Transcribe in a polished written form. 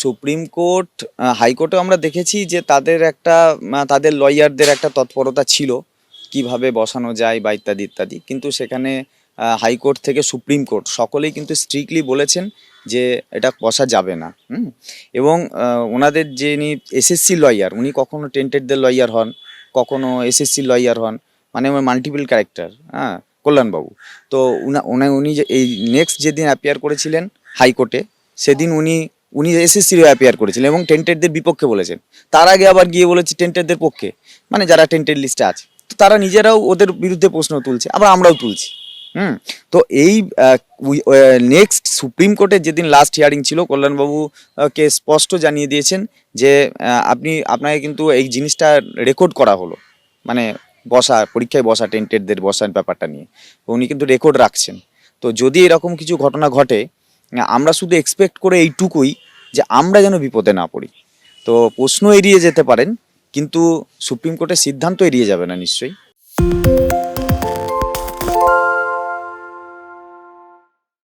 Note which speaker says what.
Speaker 1: Supreme court, হাইকোর্টেও আমরা দেখেছি যে তাদের একটা তাদের লয়ারদের একটা তৎপরতা ছিল কিভাবে বসানো যায় বা ইত্যাদি ইত্যাদি, কিন্তু সেখানে হাইকোর্ট থেকে সুপ্রিম কোর্ট সকলেই কিন্তু স্ট্রিক্টলি বলেছেন যে এটা বসা যাবে না। এবং ওনাদের যিনি এসএসসি লয়ার, উনি কখনো টেন্টেডদের লয়ার হন, কখনো এসএসসি লয়ার হন, মানে মাল্টিপল ক্যারেক্টার। হ্যাঁ, কল্যাণবাবু। তো উনি যে এই নেক্সট যেদিন অ্যাপিয়ার করেছিলেন হাইকোর্টে, সেদিন উনি উনি এসএসসির অ্যাপিয়ার করেছিলেন এবং টেন্টেডদের বিপক্ষে বলেছেন। তার আগে আবার গিয়ে বলেছে টেন্টেডদের পক্ষে, মানে যারা টেন্টেড লিস্টে আছে। তো তারা নিজেরাও ওদের বিরুদ্ধে প্রশ্ন তুলছে, আবার আমরাও তুলছি। তো এই নেক্সট সুপ্রিম কোর্টের যেদিন লাস্ট হিয়ারিং ছিল, কল্যাণবাবু কে স্পষ্ট জানিয়ে দিয়েছেন যে আপনাকে কিন্তু এই জিনিসটা রেকর্ড করা হলো, মানে পরীক্ষায় বসা টেন্টেডদের বসার ব্যাপারটা নিয়ে উনি কিন্তু রেকর্ড রাখছেন। তো যদি এরকম কিছু ঘটনা ঘটে, আমরা শুধু এক্সপেক্ট করে এইটুকুই যে আমরা যেন বিপদে না পড়ি। তো প্রশ্ন এড়িয়ে যেতে পারেন, কিন্তু সুপ্রিম কোর্টের সিদ্ধান্ত এড়িয়ে যাবে না নিশ্চয়ই।